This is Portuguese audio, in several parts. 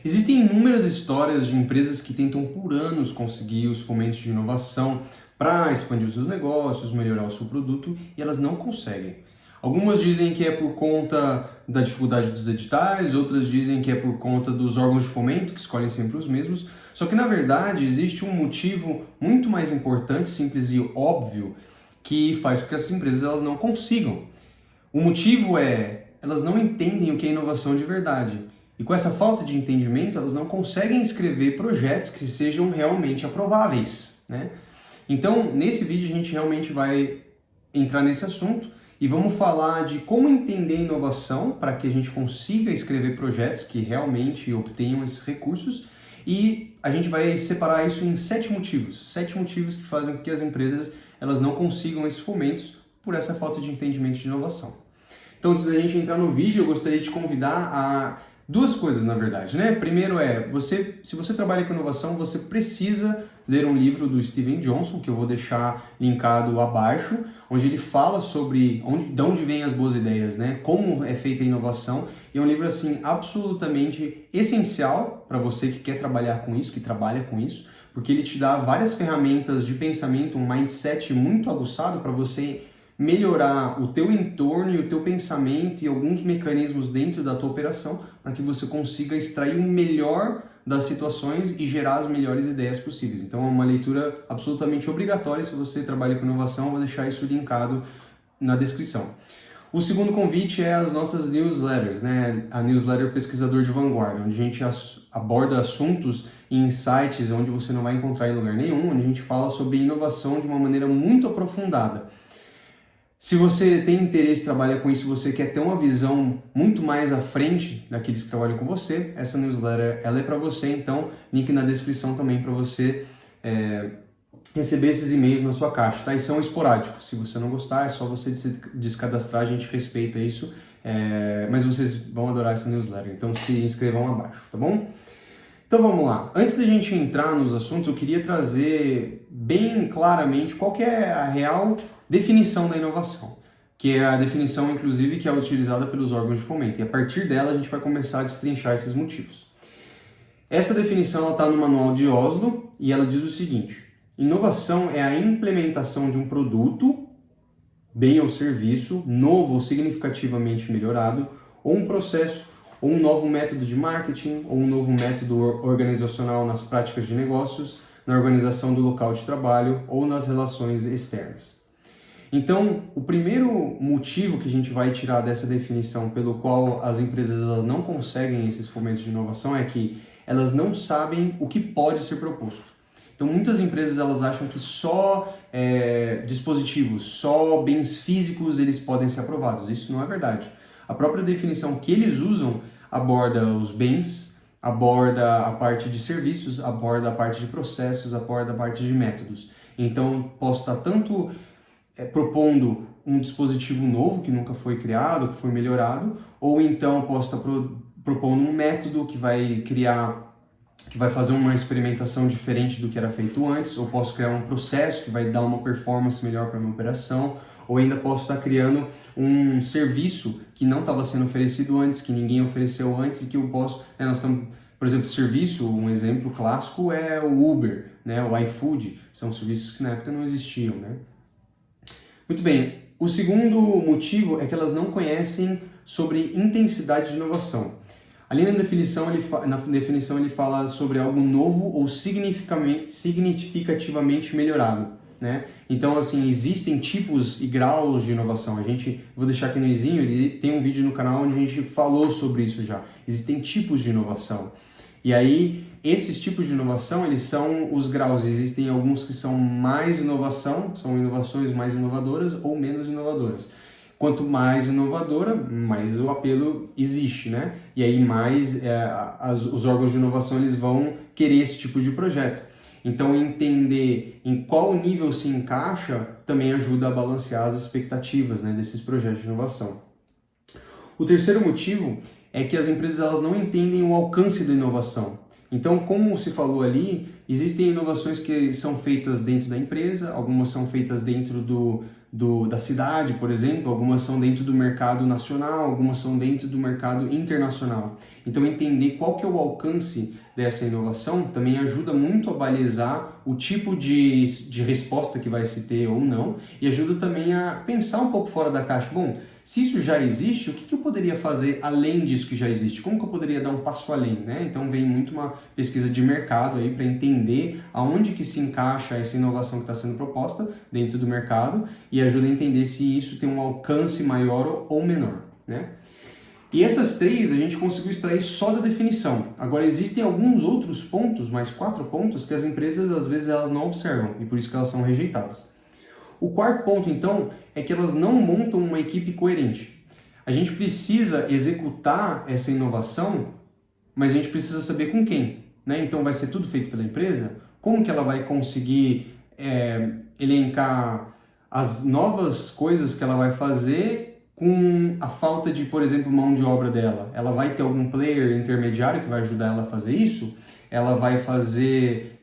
Existem inúmeras histórias de empresas que tentam por anos conseguir os fomentos de inovação para expandir os seus negócios, melhorar o seu produto e elas não conseguem. Algumas dizem que é por conta da dificuldade dos editais, outras dizem que é por conta dos órgãos de fomento, que escolhem sempre os mesmos. Só que na verdade existe um motivo muito mais importante, simples e óbvio, que faz com que essas empresas elas não consigam. O motivo é elas não entendem o que é inovação de verdade. E com essa falta de entendimento, elas não conseguem escrever projetos que sejam realmente aprováveis, né? Então, nesse vídeo a gente realmente vai entrar nesse assunto e vamos falar de como entender inovação para que a gente consiga escrever projetos que realmente obtenham esses recursos, e a gente vai separar isso em 7 motivos que fazem com que as empresas elas não consigam esses fomentos por essa falta de entendimento de inovação. Então, antes da gente entrar no vídeo, eu gostaria de te convidar a duas coisas, na verdade, né? Primeiro se você trabalha com inovação, você precisa ler um livro do Steven Johnson, que eu vou deixar linkado abaixo, onde ele fala sobre de onde vêm as boas ideias, né? Como é feita a inovação. E é um livro, assim, absolutamente essencial para você que quer trabalhar com isso, que trabalha com isso, porque ele te dá várias ferramentas de pensamento, um mindset muito aguçado para você melhorar o teu entorno e o teu pensamento e alguns mecanismos dentro da tua operação para que você consiga extrair o melhor das situações e gerar as melhores ideias possíveis. Então é uma leitura absolutamente obrigatória se você trabalha com inovação, eu vou deixar isso linkado na descrição. O segundo convite é as nossas newsletters, né? A newsletter Pesquisador de Vanguarda, onde a gente aborda assuntos e insights onde você não vai encontrar em lugar nenhum, onde a gente fala sobre inovação de uma maneira muito aprofundada. Se você tem interesse, trabalha com isso, você quer ter uma visão muito mais à frente daqueles que trabalham com você, essa newsletter ela é para você, então link na descrição também para você receber esses e-mails na sua caixa, tá? E são esporádicos, se você não gostar é só você descadastrar, a gente respeita isso, mas vocês vão adorar essa newsletter, então se inscrevam abaixo, tá bom? Então vamos lá, antes da gente entrar nos assuntos, eu queria trazer bem claramente qual que é a real definição da inovação, que é a definição, inclusive, que é utilizada pelos órgãos de fomento. E a partir dela a gente vai começar a destrinchar esses motivos. Essa definição está no Manual de Oslo e ela diz o seguinte: inovação é a implementação de um produto, bem ou serviço, novo ou significativamente melhorado, ou um processo, ou um novo método de marketing, ou um novo método organizacional nas práticas de negócios, na organização do local de trabalho ou nas relações externas. Então, o primeiro motivo que a gente vai tirar dessa definição pelo qual as empresas elas não conseguem esses fomentos de inovação é que elas não sabem o que pode ser proposto. Então, muitas empresas elas acham que só dispositivos, só bens físicos eles podem ser aprovados. Isso não é verdade. A própria definição que eles usam aborda os bens, aborda a parte de serviços, aborda a parte de processos, aborda a parte de métodos. Então, posso estar tanto propondo um dispositivo novo que nunca foi criado, que foi melhorado, ou então posso estar propondo um método que vai fazer uma experimentação diferente do que era feito antes, ou posso criar um processo que vai dar uma performance melhor para a minha operação, ou ainda posso estar criando um serviço que não estava sendo oferecido antes, que ninguém ofereceu antes e que eu posso... nós estamos, por exemplo, serviço, um exemplo clássico é o Uber, né, o iFood, são serviços que na época não existiam, né? Muito bem, o segundo motivo é que elas não conhecem sobre intensidade de inovação. Ali na definição ele fala sobre algo novo ou significativamente melhorado, né? Então, assim, existem tipos e graus de inovação. Vou deixar aqui no izinho, ele tem um vídeo no canal onde a gente falou sobre isso já. Existem tipos de inovação. E aí, esses tipos de inovação, eles são os graus. Existem alguns que são mais inovação, são inovações mais inovadoras ou menos inovadoras. Quanto mais inovadora, mais o apelo existe, né? E aí mais os órgãos de inovação eles vão querer esse tipo de projeto. Então, entender em qual nível se encaixa também ajuda a balancear as expectativas, né, desses projetos de inovação. O terceiro motivo é que as empresas elas não entendem o alcance da inovação. Então, como se falou ali, existem inovações que são feitas dentro da empresa, algumas são feitas dentro da cidade, por exemplo, algumas são dentro do mercado nacional, algumas são dentro do mercado internacional. Então entender qual que é o alcance dessa inovação também ajuda muito a balizar o tipo de resposta que vai se ter ou não, e ajuda também a pensar um pouco fora da caixa. Bom, se isso já existe, o que eu poderia fazer além disso que já existe? Como que eu poderia dar um passo além, né? Então vem muito uma pesquisa de mercado aí para entender aonde que se encaixa essa inovação que está sendo proposta dentro do mercado e ajuda a entender se isso tem um alcance maior ou menor, né? E essas três a gente conseguiu extrair só da definição. Agora existem alguns outros pontos, mais 4 pontos, que as empresas às vezes elas não observam e por isso que elas são rejeitadas. O quarto ponto, então, é que elas não montam uma equipe coerente. A gente precisa executar essa inovação, mas a gente precisa saber com quem, né? Então vai ser tudo feito pela empresa? Como que ela vai conseguir elencar as novas coisas que ela vai fazer com a falta de, por exemplo, mão de obra dela? Ela vai ter algum player intermediário que vai ajudar ela a fazer isso? Ela vai fazer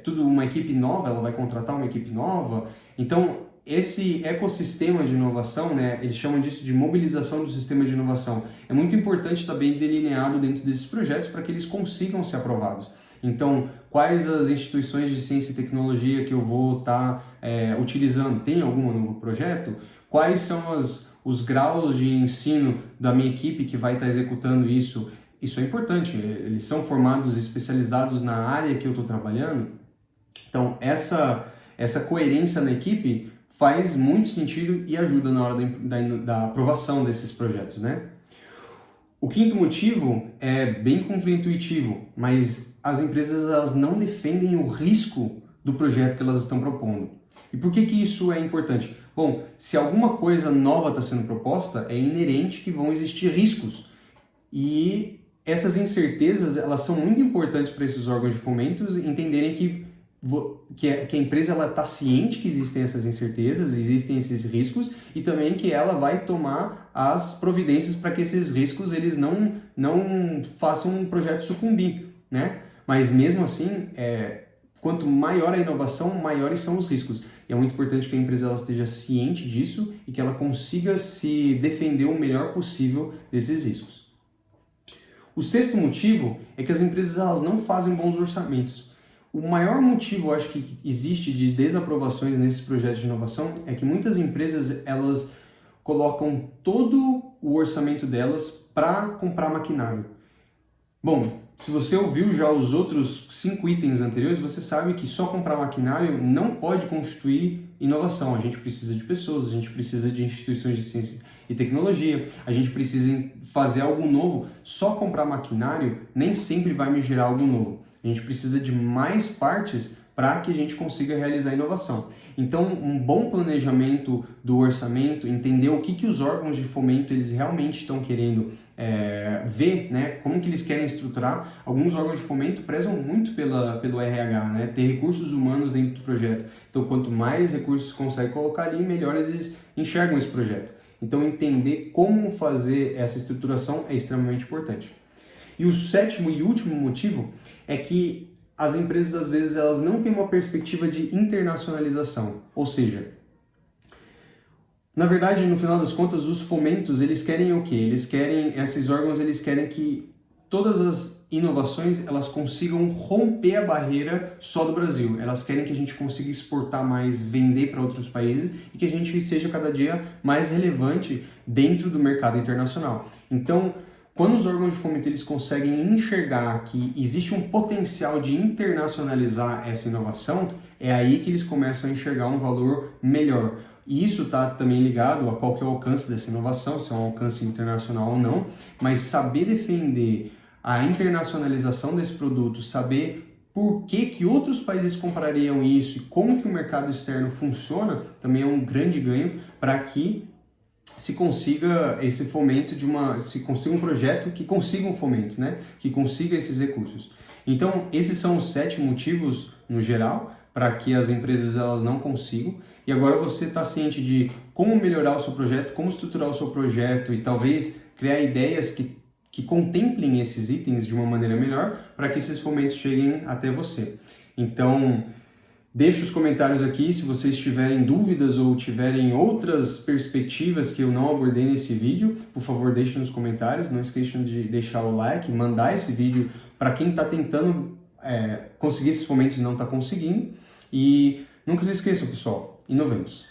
tudo uma equipe nova? Ela vai contratar uma equipe nova? Então, esse ecossistema de inovação, né, eles chamam disso de mobilização do sistema de inovação, é muito importante estar bem delineado dentro desses projetos para que eles consigam ser aprovados. Então, quais as instituições de ciência e tecnologia que eu vou estar utilizando? Tem algum no projeto? Quais são os graus de ensino da minha equipe que vai estar executando isso? Isso é importante, eles são formados, especializados na área que eu estou trabalhando. Então, essa coerência na equipe faz muito sentido e ajuda na hora da aprovação desses projetos, né? O quinto motivo é bem contraintuitivo, mas as empresas elas não defendem o risco do projeto que elas estão propondo. E por que isso é importante? Bom, se alguma coisa nova está sendo proposta, é inerente que vão existir riscos. E essas incertezas elas são muito importantes para esses órgãos de fomento entenderem que a empresa está ciente que existem essas incertezas, existem esses riscos e também que ela vai tomar as providências para que esses riscos eles não façam um projeto sucumbir, né? Mas mesmo assim, quanto maior a inovação, maiores são os riscos. E é muito importante que a empresa ela esteja ciente disso e que ela consiga se defender o melhor possível desses riscos. O sexto motivo é que as empresas elas não fazem bons orçamentos. O maior motivo, eu acho, que existe de desaprovações nesses projetos de inovação é que muitas empresas elas colocam todo o orçamento delas para comprar maquinário. Bom, se você ouviu já os outros 5 itens anteriores, você sabe que só comprar maquinário não pode constituir inovação. A gente precisa de pessoas, a gente precisa de instituições de ciência e tecnologia, a gente precisa fazer algo novo. Só comprar maquinário nem sempre vai me gerar algo novo. A gente precisa de mais partes para que a gente consiga realizar a inovação. Então, um bom planejamento do orçamento, entender o que os órgãos de fomento eles realmente estão querendo ver, né, como que eles querem estruturar. Alguns órgãos de fomento prezam muito pelo RH, né, ter recursos humanos dentro do projeto. Então, quanto mais recursos consegue colocar ali, melhor eles enxergam esse projeto. Então, entender como fazer essa estruturação é extremamente importante. E o sétimo e último motivo é que as empresas, às vezes, elas não têm uma perspectiva de internacionalização. Ou seja, na verdade, no final das contas, os fomentos, eles querem o quê? Esses órgãos, eles querem que todas as inovações, elas consigam romper a barreira só do Brasil. Elas querem que a gente consiga exportar mais, vender para outros países e que a gente seja cada dia mais relevante dentro do mercado internacional. Então, quando os órgãos de fomento eles conseguem enxergar que existe um potencial de internacionalizar essa inovação, é aí que eles começam a enxergar um valor melhor. E isso está também ligado a qual que é o alcance dessa inovação, se é um alcance internacional ou não, mas saber defender a internacionalização desse produto, saber por que outros países comprariam isso e como que o mercado externo funciona, também é um grande ganho para que se consiga esse fomento se consiga um projeto que consiga um fomento, né? Que consiga esses recursos. Então, esses são os 7 motivos, no geral, para que as empresas elas não consigam. E agora você está ciente de como melhorar o seu projeto, como estruturar o seu projeto e talvez criar ideias que contemplem esses itens de uma maneira melhor para que esses fomentos cheguem até você. Então, Deixe os comentários aqui se vocês tiverem dúvidas ou tiverem outras perspectivas que eu não abordei nesse vídeo. Por favor, deixe nos comentários. Não esqueçam de deixar o like, mandar esse vídeo para quem está tentando conseguir esses fomentos e não está conseguindo. E nunca se esqueçam, pessoal, inovemos!